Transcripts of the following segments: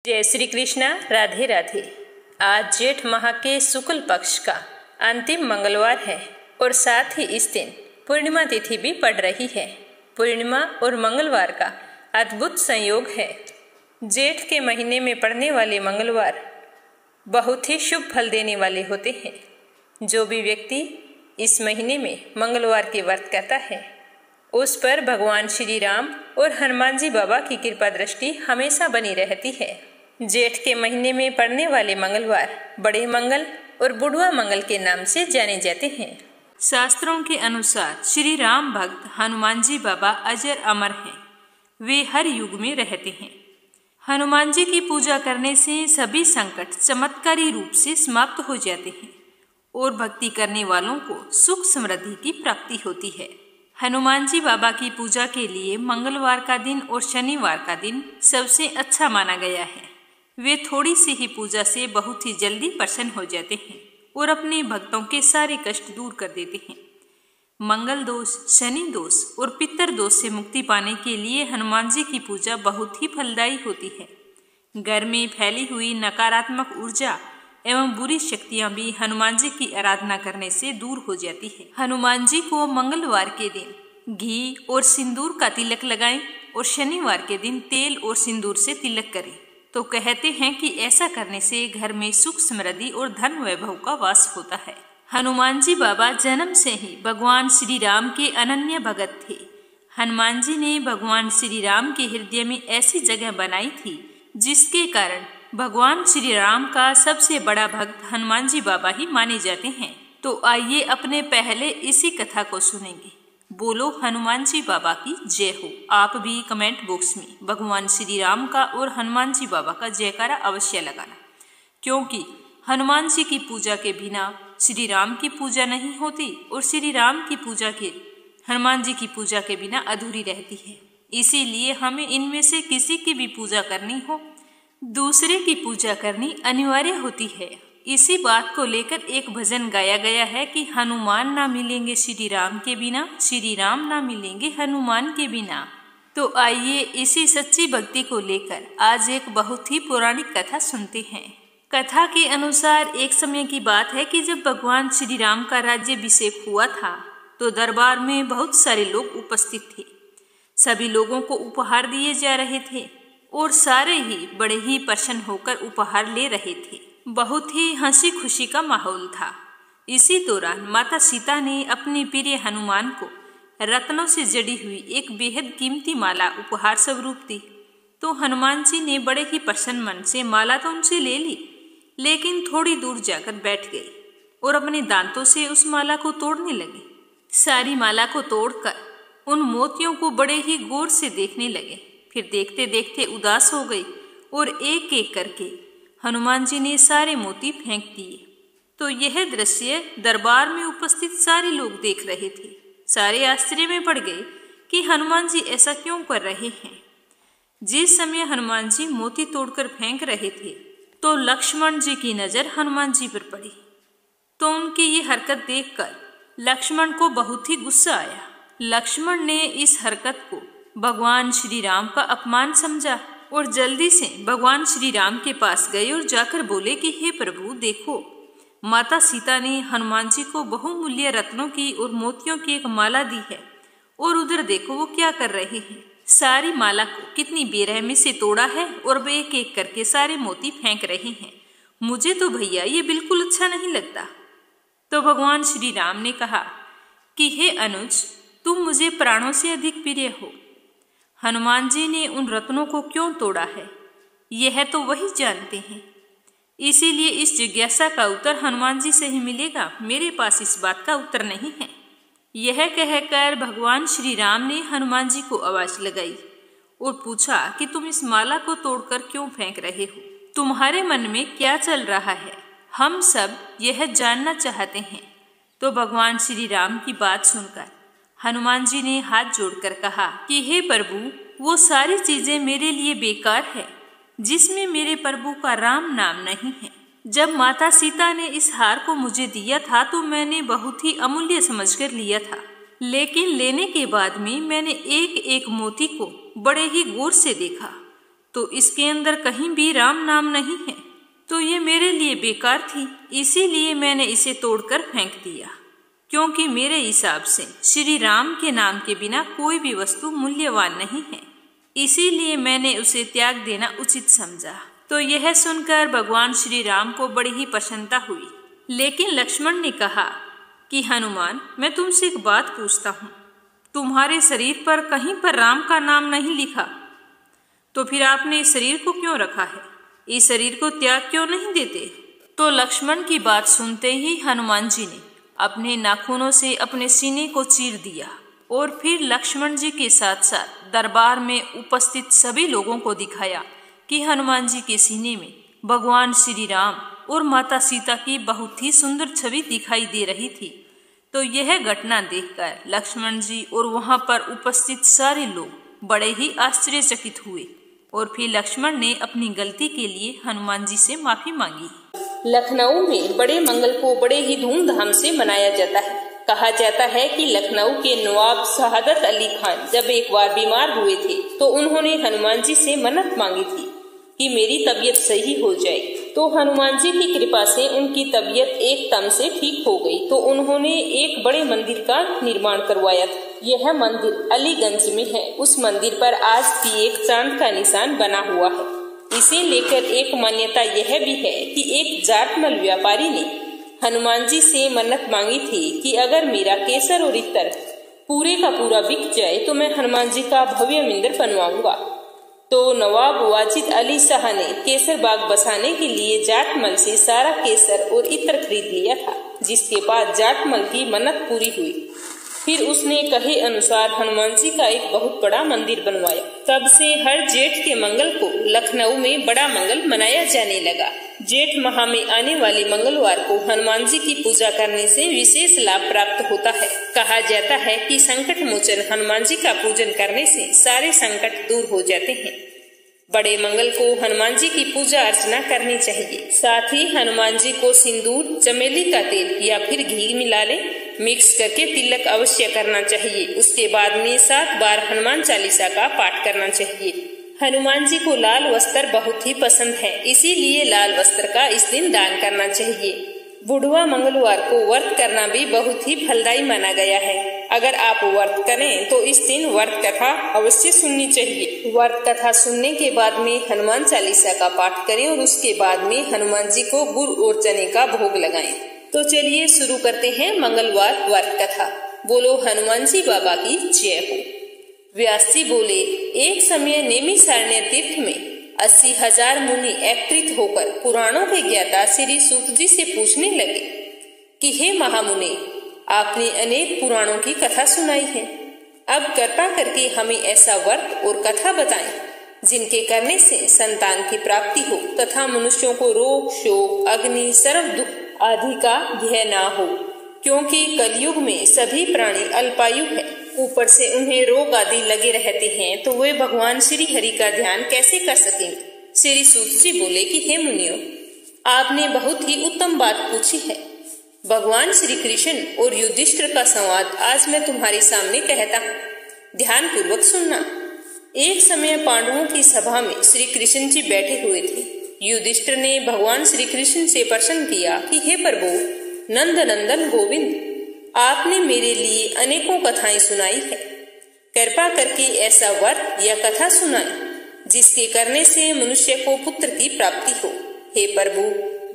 जय श्री कृष्णा। राधे राधे। आज जेठ माह के शुक्ल पक्ष का अंतिम मंगलवार है और साथ ही इस दिन पूर्णिमा तिथि भी पड़ रही है। पूर्णिमा और मंगलवार का अद्भुत संयोग है। जेठ के महीने में पड़ने वाले मंगलवार बहुत ही शुभ फल देने वाले होते हैं। जो भी व्यक्ति इस महीने में मंगलवार के व्रत करता है उस पर भगवान श्री राम और हनुमान जी बाबा की कृपा दृष्टि हमेशा बनी रहती है। जेठ के महीने में पड़ने वाले मंगलवार बड़े मंगल और बुढ़वा मंगल के नाम से जाने जाते हैं। शास्त्रों के अनुसार श्री राम भक्त हनुमान जी बाबा अजर अमर हैं। वे हर युग में रहते हैं। हनुमान जी की पूजा करने से सभी संकट चमत्कारी रूप से समाप्त हो जाते हैं और भक्ति करने वालों को सुख समृद्धि की प्राप्ति होती है। हनुमान जी बाबा की पूजा के लिए मंगलवार का दिन और शनिवार का दिन सबसे अच्छा माना गया है। वे थोड़ी सी ही पूजा से बहुत ही जल्दी प्रसन्न हो जाते हैं और अपने भक्तों के सारे कष्ट दूर कर देते हैं। मंगल दोष, शनि दोष और पितर दोष से मुक्ति पाने के लिए हनुमान जी की पूजा बहुत ही फलदायी होती है। घर में फैली हुई नकारात्मक ऊर्जा एवं बुरी शक्तियां भी हनुमान जी की आराधना करने से दूर हो जाती है। हनुमान जी को मंगलवार के दिन घी और सिंदूर का तिलक लगाएं और शनिवार के दिन तेल और सिंदूर से तिलक करें। तो कहते हैं कि ऐसा करने से घर में सुख समृद्धि और धन वैभव का वास होता है। हनुमान जी बाबा जन्म से ही भगवान श्री राम के अनन्य भगत थे। हनुमान जी ने भगवान श्री राम के हृदय में ऐसी जगह बनाई थी जिसके कारण भगवान श्री राम का सबसे बड़ा भक्त हनुमान जी बाबा ही माने जाते हैं। तो आइए अपने पहले इसी कथा को सुनेंगे। बोलो हनुमान जी बाबा की जय हो। आप भी कमेंट बॉक्स में भगवान श्री राम का और हनुमान जी बाबा का जयकारा अवश्य लगाना, क्योंकि हनुमान जी की पूजा के बिना श्री राम की पूजा नहीं होती और श्री राम की पूजा के हनुमान जी की पूजा के बिना अधूरी रहती है। इसीलिए हमें इनमें से किसी की भी पूजा करनी हो, दूसरे की पूजा करनी अनिवार्य होती है। इसी बात को लेकर एक भजन गाया गया है कि हनुमान ना मिलेंगे श्री राम के बिना, श्री राम ना मिलेंगे हनुमान के बिना। तो आइए इसी सच्ची भक्ति को लेकर आज एक बहुत ही पौराणिक कथा सुनते हैं। कथा के अनुसार एक समय की बात है कि जब भगवान श्री राम का राज्याभिषेक हुआ था तो दरबार में बहुत सारे लोग उपस्थित थे। सभी लोगों को उपहार दिए जा रहे थे और सारे ही बड़े ही प्रसन्न होकर उपहार ले रहे थे। बहुत ही हंसी खुशी का माहौल था। इसी दौरान माता सीता ने अपने प्रिय हनुमान को रत्नों से जड़ी हुई एक बेहद कीमती माला उपहार स्वरूप दी। तो हनुमान जी ने बड़े ही प्रसन्न मन से माला तो उनसे ले ली, लेकिन थोड़ी दूर जाकर बैठ गए और अपने दांतों से उस माला को तोड़ने लगे। सारी माला को तोड़कर उन मोतियों को बड़े ही गौर से देखने लगे। फिर देखते देखते उदास हो गई और एक एक करके हनुमान जी ने सारे मोती फेंक दिए। तो यह दृश्य दरबार में उपस्थित सारे लोग देख रहे थे। सारे आश्चर्य में पड़ गए कि हनुमान जी ऐसा क्यों कर रहे हैं। जिस समय हनुमान जी मोती तोड़कर फेंक रहे थे तो लक्ष्मण जी की नजर हनुमान जी पर पड़ी। तो उनकी ये हरकत देखकर लक्ष्मण को बहुत ही गुस्सा आया। लक्ष्मण ने इस हरकत को भगवान श्री राम का अपमान समझा और जल्दी से भगवान श्री राम के पास गए और जाकर बोले कि हे प्रभु, देखो माता सीता ने हनुमान जी को बहुमूल्य रत्नों की और मोतियों की एक माला दी है और उधर देखो वो क्या कर रहे हैं। सारी माला को कितनी बेरहमी से तोड़ा है और वे एक एक करके सारे मोती फेंक रहे हैं। मुझे तो भैया ये बिल्कुल अच्छा नहीं लगता। तो भगवान श्री राम ने कहा कि हे अनुज, तुम मुझे प्राणों से अधिक प्रिय हो। हनुमान जी ने उन रत्नों को क्यों तोड़ा है यह तो वही जानते हैं। इसीलिए इस जिज्ञासा का उत्तर हनुमान जी से ही मिलेगा, मेरे पास इस बात का उत्तर नहीं है। यह कहकर भगवान श्री राम ने हनुमान जी को आवाज लगाई और पूछा कि तुम इस माला को तोड़कर क्यों फेंक रहे हो, तुम्हारे मन में क्या चल रहा है, हम सब यह जानना चाहते हैं। तो भगवान श्री राम की बात सुनकर हनुमान जी ने हाथ जोड़कर कहा कि हे प्रभु, वो सारी चीजें मेरे लिए बेकार है जिसमें मेरे प्रभु का राम नाम नहीं है। जब माता सीता ने इस हार को मुझे दिया था तो मैंने बहुत ही अमूल्य समझकर लिया था, लेकिन लेने के बाद में मैंने एक एक मोती को बड़े ही गौर से देखा तो इसके अंदर कहीं भी राम नाम नहीं है, तो ये मेरे लिए बेकार थी, इसीलिए मैंने इसे तोड़कर फेंक दिया, क्योंकि मेरे हिसाब से श्री राम के नाम के बिना कोई भी वस्तु मूल्यवान नहीं है, इसीलिए मैंने उसे त्याग देना उचित समझा। तो यह सुनकर भगवान श्री राम को बड़ी ही प्रसन्नता हुई। लेकिन लक्ष्मण ने कहा कि हनुमान, मैं तुमसे एक बात पूछता हूँ, तुम्हारे शरीर पर कहीं पर राम का नाम नहीं लिखा, तो फिर आपने इस शरीर को क्यों रखा है? इस शरीर को त्याग क्यों नहीं देते? तो लक्ष्मण की बात सुनते ही हनुमान जी ने अपने नाखूनों से अपने सीने को चीर दिया और फिर लक्ष्मण जी के साथ साथ दरबार में उपस्थित सभी लोगों को दिखाया कि हनुमान जी के सीने में भगवान श्री राम और माता सीता की बहुत ही सुंदर छवि दिखाई दे रही थी। तो यह घटना देखकर लक्ष्मण जी और वहां पर उपस्थित सारे लोग बड़े ही आश्चर्यचकित हुए और फिर लक्ष्मण ने अपनी गलती के लिए हनुमान जी से माफी मांगी। लखनऊ में बड़े मंगल को बड़े ही धूमधाम से मनाया जाता है। कहा जाता है कि लखनऊ के नवाब शहादत अली खान जब एक बार बीमार हुए थे तो उन्होंने हनुमान जी से मन्नत मांगी थी कि मेरी तबीयत सही हो जाए। तो हनुमान जी की कृपा से उनकी तबीयत एकदम से ठीक हो गई। तो उन्होंने एक बड़े मंदिर का निर्माण करवाया था। यह मंदिर अलीगंज में है। उस मंदिर पर आज भी एक चांद का निशान बना हुआ है। इसे लेकर एक मान्यता यह भी है कि एक जाटमल व्यापारी ने हनुमान जी से मन्नत मांगी थी कि अगर मेरा केसर और इत्र पूरे का पूरा बिक जाए तो मैं हनुमान जी का भव्य मंदिर बनवाऊंगा। तो नवाब वाजिद अली शाह ने केसर बाग बसाने के लिए जाटमल से सारा केसर और इत्र खरीद लिया था, जिसके बाद जाटमल की मन्नत पूरी हुई। फिर उसने कहे अनुसार हनुमान जी का एक बहुत बड़ा मंदिर बनवाया। तब से हर जेठ के मंगल को लखनऊ में बड़ा मंगल मनाया जाने लगा। जेठ माह में आने वाले मंगलवार को हनुमान जी की पूजा करने से विशेष लाभ प्राप्त होता है। कहा जाता है कि संकट मोचन हनुमान जी का पूजन करने से सारे संकट दूर हो जाते हैं। बड़े मंगल को हनुमान जी की पूजा अर्चना करनी चाहिए। साथ ही हनुमान जी को सिंदूर, चमेली का तेल या फिर घी मिला ले मिक्स करके तिलक अवश्य करना चाहिए। उसके बाद में 7 बार हनुमान चालीसा का पाठ करना चाहिए। हनुमान जी को लाल वस्त्र बहुत ही पसंद है, इसीलिए लाल वस्त्र का इस दिन दान करना चाहिए। बुधवार मंगलवार को व्रत करना भी बहुत ही फलदायी माना गया है। अगर आप व्रत करें तो इस दिन व्रत कथा अवश्य सुननी चाहिए। व्रत कथा सुनने के बाद में हनुमान चालीसा का पाठ करें और उसके बाद में हनुमान जी को गुड़ और चने का भोग लगाएं। तो चलिए शुरू करते हैं मंगलवार व्रत कथा। बोलो हनुमान जी बाबा की जय हो। व्यास जी बोले, एक समय नैमिषारण्य तीर्थ में 80,000 मुनि एकत्रित होकर पुराणों के ज्ञाता श्री सूत जी से पूछने लगे कि हे महामुनि, आपने अनेक पुराणों की कथा सुनाई है, अब कृपा करके हमें ऐसा व्रत और कथा बताएं जिनके करने से संतान की प्राप्ति हो तथा मनुष्यों को रोग, शोक, अग्नि, सर्व दुख आदि का भय ना हो, क्योंकि कलयुग में सभी प्राणी अल्पायु है। ऊपर से उन्हें रोग आदि लगे रहते हैं, तो वे भगवान श्री हरि का ध्यान कैसे कर सकेंगे। श्री सूत जी बोले कि हे मुनियों, आपने बहुत ही उत्तम बात पूछी है। भगवान श्री कृष्ण और युधिष्ठिर का संवाद आज मैं तुम्हारे सामने कहता हूँ, ध्यान पूर्वक सुनना। एक समय पांडवों की सभा में श्री कृष्ण जी बैठे हुए थे। युधिष्ठिर ने भगवान श्री कृष्ण से प्रश्न किया कि हे प्रभु नंद नंदन गोविंद, आपने मेरे लिए अनेकों कथाएं सुनाई है, कृपा करके ऐसा व्रत या कथा सुनाएं जिसके करने से मनुष्य को पुत्र की प्राप्ति हो। हे प्रभु,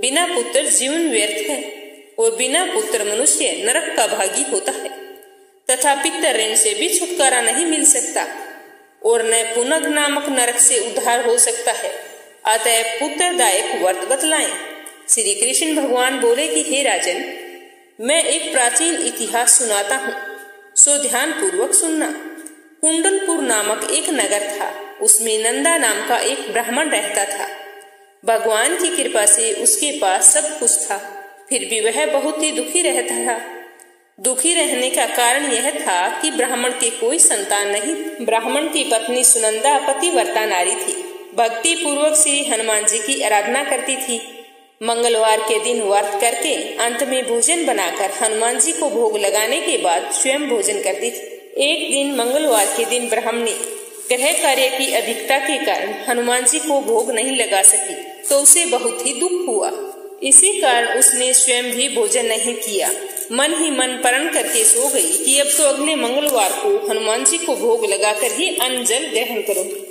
बिना पुत्र जीवन व्यर्थ है और बिना पुत्र मनुष्य नरक का भागी होता है तथा पितर ऋण से भी छुटकारा नहीं मिल सकता और न पुनग नामक नरक से उद्धार हो सकता है। अतः पुत्रदायक व्रत बतलाएं। श्री कृष्ण भगवान बोले कि हे राजन, मैं एक प्राचीन इतिहास सुनाता हूँ, सो ध्यान पूर्वक सुनना। कुंडलपुर नामक एक नगर था, उसमें नंदा नाम का एक ब्राह्मण रहता था। भगवान की कृपा से उसके पास सब कुछ था, फिर भी वह बहुत ही दुखी रहता था। दुखी रहने का कारण यह था कि ब्राह्मण के कोई संतान नहीं। ब्राह्मण की पत्नी सुनंदा पतिव्रता नारी थी, भक्ति पूर्वक से हनुमान जी की आराधना करती थी। मंगलवार के दिन व्रत करके अंत में भोजन बनाकर हनुमान जी को भोग लगाने के बाद स्वयं भोजन करती थी। एक दिन मंगलवार के दिन ब्राह्मणी गृह कार्य की अधिकता के कारण हनुमान जी को भोग नहीं लगा सकी तो उसे बहुत ही दुख हुआ। इसी कारण उसने स्वयं भी भोजन नहीं किया। मन ही मन प्रण करके सो गई कि अब तो अगले मंगलवार को हनुमान जी को भोग लगाकर ही अन्न जल ग्रहण करूंगी।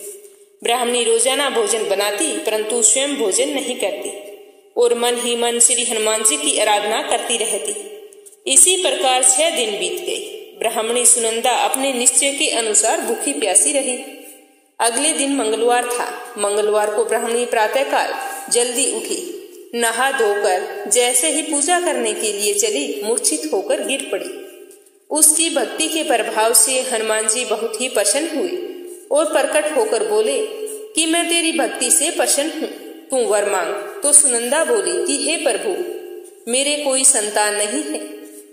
ब्राह्मणी रोजाना भोजन बनाती परंतु स्वयं भोजन नहीं करती और मन ही मन श्री हनुमान जी की आराधना करती रहती। इसी प्रकार 6 दिन बीत गए। ब्राह्मणी सुनंदा अपने निश्चय के अनुसार भूखी प्यासी रही। अगले दिन मंगलवार था। मंगलवार को ब्राह्मणी प्रातःकाल जल्दी उठी, नहा धोकर जैसे ही पूजा करने के लिए चली, मूर्छित होकर गिर पड़ी। उसकी भक्ति के प्रभाव से हनुमान जी बहुत ही प्रसन्न हुए और प्रकट होकर बोले कि मैं तेरी भक्ति से प्रसन्न हूँ, तू वर मांग। तो सुनंदा बोली कि हे प्रभु, मेरे कोई संतान नहीं है,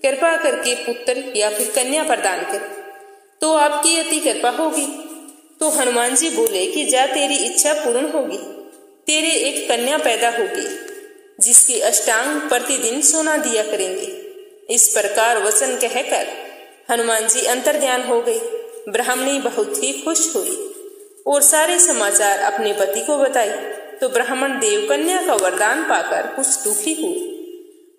कृपा करके पुत्र या फिर कन्या प्रदान कर, तो आपकी अति कृपा होगी। तो हनुमान जी बोले कि जा, तेरी इच्छा पूर्ण होगी, तेरे एक कन्या पैदा होगी जिसके अष्टांग प्रतिदिन सोना दिया करेंगे। इस प्रकार वचन कहकर हनुमान जी अंतर्ध्यान हो गई। ब्राह्मणी बहुत ही खुश हुई और सारे समाचार अपने पति को बताई। तो ब्राह्मण देव कन्या का वरदान पाकर कुछ दुखी हुए,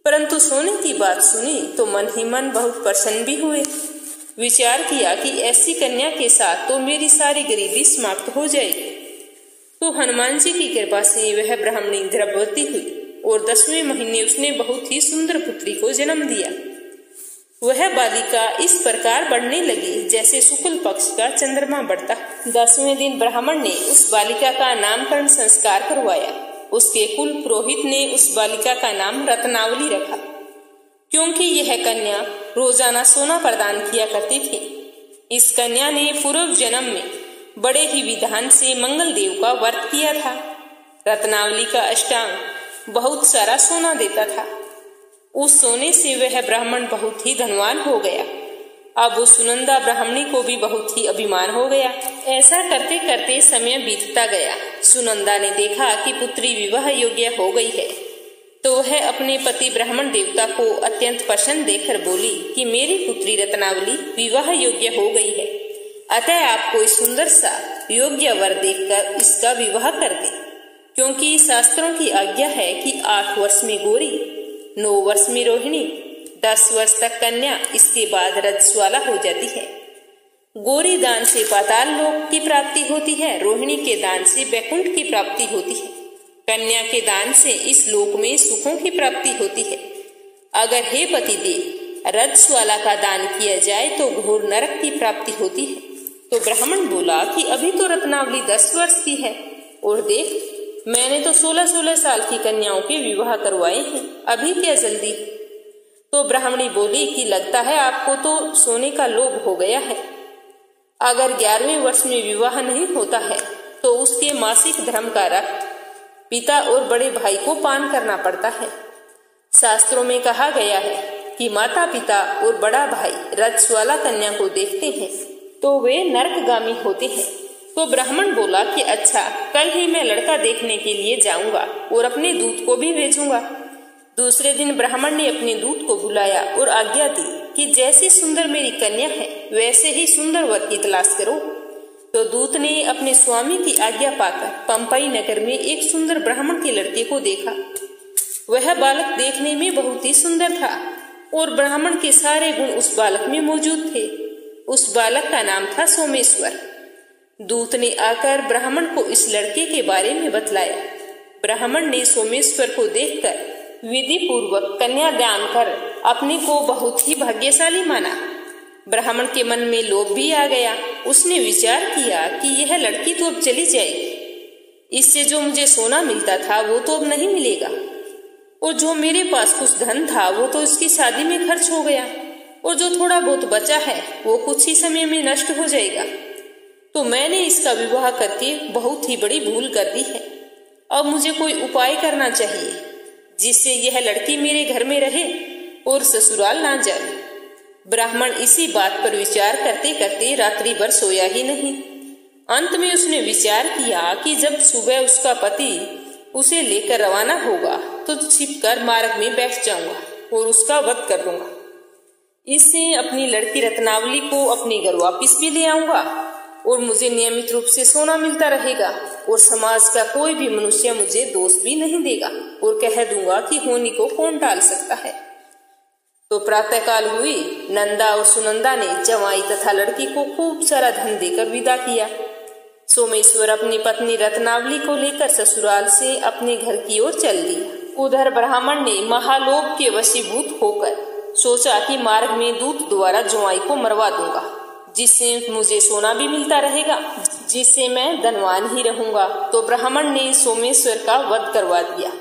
परंतु सोने की बात सुनी तो मन ही मन बहुत प्रसन्न भी हुए। विचार किया कि ऐसी कन्या के साथ तो मेरी सारी गरीबी समाप्त हो जाएगी। तो हनुमान जी की कृपा से वह ब्राह्मणी गर्भवती हुई और 10वें महीने उसने बहुत ही सुंदर पुत्री को जन्म दिया। वह बालिका इस प्रकार बढ़ने लगी जैसे शुक्ल पक्ष का चंद्रमा बढ़ता। 10वें दिन ब्राह्मण ने उस बालिका का नामकरण संस्कार करवाया। उसके कुल पुरोहित ने उस बालिका का नाम रत्नावली रखा, क्योंकि यह कन्या रोजाना सोना प्रदान किया करती थी। इस कन्या ने पूर्व जन्म में बड़े ही विधान से मंगल देव का व्रत किया था। रत्नावली का अष्टांग बहुत सारा सोना देता था। उस सोने से वह ब्राह्मण बहुत ही धनवान हो गया। अब उस सुनंदा ब्राह्मणी को भी बहुत ही अभिमान हो गया। ऐसा करते करते समय बीतता गया। सुनंदा ने देखा कि पुत्री विवाह योग्य हो गई है, तो वह अपने पति ब्राह्मण देवता को अत्यंत प्रसन्न देखकर बोली कि मेरी पुत्री रत्नावली विवाह योग्य हो गई है, अतः आप कोई सुंदर सा योग्य वर देखकर इसका विवाह कर दे, क्योंकि शास्त्रों की आज्ञा है कि 8 वर्ष में गौरी, 9 वर्ष में रोहिणी, 10 वर्ष तक कन्या, इसके बाद रजस्वाला हो जाती है। गौरी दान से पाताल लोक की प्राप्ति होती है, रोहिणी के दान से वैकुंठ की प्राप्ति होती है, कन्या के दान से इस लोक में सुखों की प्राप्ति होती है। अगर हे पतिदेव रजस्वाला का दान किया जाए तो घोर नरक की प्राप्ति होती है। तो ब्राह्मण बोला कि अभी तो रत्नावली 10 वर्ष की है और देख, मैंने तो 16-16 साल की कन्याओं के विवाह करवाए हैं, अभी क्या जल्दी। तो ब्राह्मणी बोली कि लगता है आपको तो सोने का लोभ हो गया है। अगर 11वें वर्ष में विवाह नहीं होता है तो उसके मासिक धर्म का रक्त पिता और बड़े भाई को पान करना पड़ता है। शास्त्रों में कहा गया है कि माता पिता और बड़ा भाई रजस्वाला कन्या को देखते हैं तो वे नरकगामी होते हैं। तो ब्राह्मण बोला कि अच्छा, कल ही मैं लड़का देखने के लिए जाऊंगा और अपने दूत को भी भेजूंगा। दूसरे दिन ब्राह्मण ने अपने दूत को बुलाया और आज्ञा दी कि जैसी सुंदर मेरी कन्या है वैसे ही सुंदर वर की तलाश करो। तो दूत ने अपने स्वामी की आज्ञा पाकर पंपाई नगर में एक सुंदर ब्राह्मण के लड़के को देखा। वह बालक देखने में बहुत ही सुंदर था और ब्राह्मण के सारे गुण उस बालक में मौजूद थे। उस बालक का नाम था सोमेश्वर। दूत ने आकर ब्राह्मण को इस लड़के के बारे में बतलाया। ब्राह्मण ने सोमेश्वर को देखकर विधि पूर्वक कन्या दान कर अपने को बहुत ही भाग्यशाली माना। ब्राह्मण के मन में लोभ भी आ गया। उसने विचार किया कि यह लड़की तो अब चली जाएगी, इससे जो मुझे सोना मिलता था वो तो अब नहीं मिलेगा, और जो मेरे पास कुछ धन था वो तो इसकी शादी में खर्च हो गया, और जो थोड़ा बहुत बचा है वो कुछ ही समय में नष्ट हो जाएगा। तो मैंने इसका विवाह करके बहुत ही बड़ी भूल कर दी है। अब मुझे कोई उपाय करना चाहिए जिससे यह लड़की मेरे घर में रहे और ससुराल ना जाए। ब्राह्मण इसी बात पर विचार करते करते रात्रि भर सोया ही नहीं। अंत में उसने विचार किया कि जब सुबह उसका पति उसे लेकर रवाना होगा तो छिपकर मार्ग में बैठ जाऊंगा और उसका वध कर दूंगा। इससे अपनी लड़की रत्नावली को अपने घर वापिस भी ले आऊंगा और मुझे नियमित रूप से सोना मिलता रहेगा और समाज का कोई भी मनुष्य मुझे दोष भी नहीं देगा और कह दूंगा कि होनी को कौन टाल सकता है। तो प्रातःकाल हुई। नंदा और सुनंदा ने जवाई तथा लड़की को खूब सारा धन देकर विदा किया। सोमेश्वर अपनी पत्नी रत्नावली को लेकर ससुराल से अपने घर की ओर चल दिया। उधर ब्राह्मण ने महालोभ के वशीभूत होकर सोचा कि मार्ग में दूत द्वारा जवाई को मरवा दूंगा, जिससे मुझे सोना भी मिलता रहेगा, जिससे मैं धनवान ही रहूंगा। तो ब्राह्मण ने सोमेश्वर का वध करवा दिया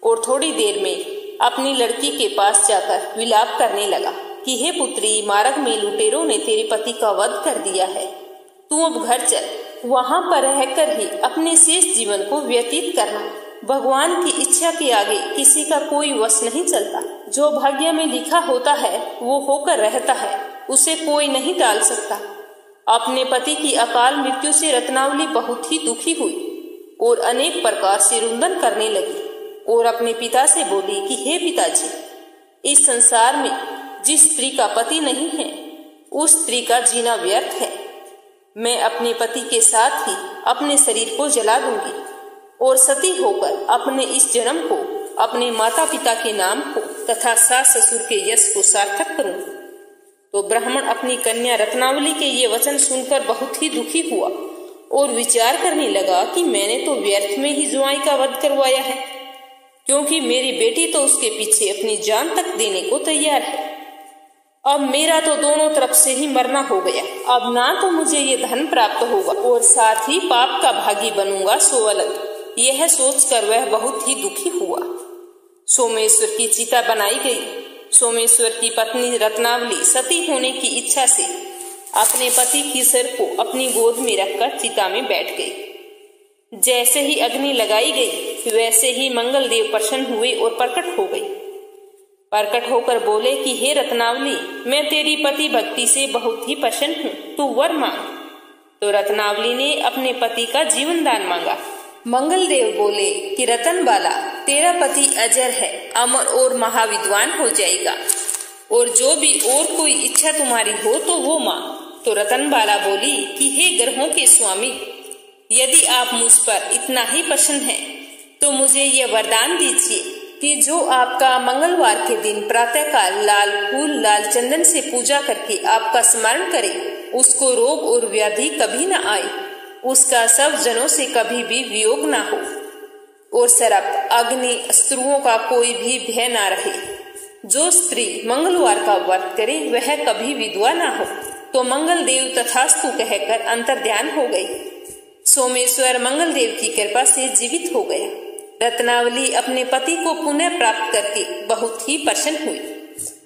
और थोड़ी देर में अपनी लड़की के पास जाकर विलाप करने लगा कि हे पुत्री, मार्ग में लुटेरों ने तेरे पति का वध कर दिया है। तू अब घर चल, वहां पर रहकर ही अपने शेष जीवन को व्यतीत करना। भगवान की इच्छा के आगे किसी का कोई वश नहीं चलता। जो भाग्य में लिखा होता है वो होकर रहता है, उसे कोई नहीं टाल सकता। अपने पति की अकाल मृत्यु से रत्नावली बहुत ही दुखी हुई और अनेक प्रकार से रुंदन करने लगी और अपने पिता से बोली कि हे पिताजी, इस संसार में जिस स्त्री का पति नहीं है उस स्त्री का जीना व्यर्थ है। मैं अपने पति के साथ ही अपने शरीर को जला दूंगी और सती होकर अपने इस जन्म को, अपने माता पिता के नाम को तथा सास ससुर के यश को सार्थक करूंगी। तो ब्राह्मण अपनी कन्या रत्नावली के ये वचन सुनकर बहुत ही दुखी हुआ और विचार करने लगा कि मैंने तो व्यर्थ में ही जुआई का वध करवाया है, क्योंकि मेरी बेटी तो उसके पीछे अपनी जान तक देने को तैयार है। अब मेरा तो दोनों तरफ से ही मरना हो गया। अब ना तो मुझे ये धन प्राप्त होगा और साथ ही पाप का भागी बनूंगा सो अलग। यह सोचकर वह बहुत ही दुखी हुआ। सोमेश्वर की चिता बनाई गई। सोमेश्वर की पत्नी रत्नावली सती होने की इच्छा से अपने पति की सिर को अपनी गोद में रखकर चिता में बैठ गई। जैसे ही अग्नि लगाई गई वैसे ही मंगल देव प्रसन्न हुए और प्रकट हो गए। प्रकट होकर बोले कि हे रत्नावली, मैं तेरी पति भक्ति से बहुत ही प्रसन्न हूँ, तू वर मांग। तो रत्नावली ने अपने पति का जीवन दान मांगा। मंगल देव बोले कि रतन बाला, तेरा पति अजर है, अमर और महाविद्वान हो जाएगा और जो भी और कोई इच्छा तुम्हारी हो तो वो मांग। तो रतन बाला बोली कि हे ग्रहों के स्वामी, यदि आप मुझ पर इतना ही प्रसन्न हैं तो मुझे यह वरदान दीजिए कि जो आपका मंगलवार के दिन प्रातःकाल लाल फूल लाल चंदन से पूजा करके आपका स्मरण करे, उसको रोग और व्याधि कभी न आए, उसका सब जनों से कभी भी वियोग न हो और सर्प अग्नि अस्त्रुओं का कोई भी भय न रहे। जो स्त्री मंगलवार का व्रत करे वह कभी विधवा न हो। तो मंगल देव तथास्तु कहकर अंतर्ध्यान हो गई। सोमेश्वर मंगल देव की कृपा से जीवित हो गया। रत्नावली अपने पति को पुनः प्राप्त करके बहुत ही प्रसन्न हुई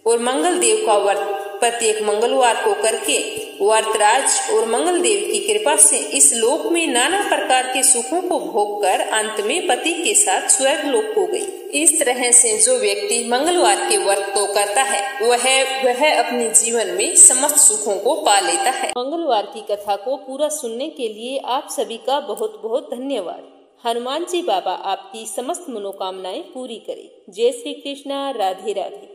और मंगल देव का व्रत प्रत्येक मंगलवार को करके वर्तराज और मंगल देव की कृपा से इस लोक में नाना प्रकार के सुखों को भोग कर अंत में पति के साथ स्वर्ग लोक हो गई। इस तरह से जो व्यक्ति मंगलवार के व्रत को करता है वह अपने जीवन में समस्त सुखों को पा लेता है। मंगलवार की कथा को पूरा सुनने के लिए आप सभी का बहुत बहुत धन्यवाद। हनुमान जी बाबा आपकी समस्त मनोकामनाएं पूरी करें। जय श्री कृष्णा। राधे राधे।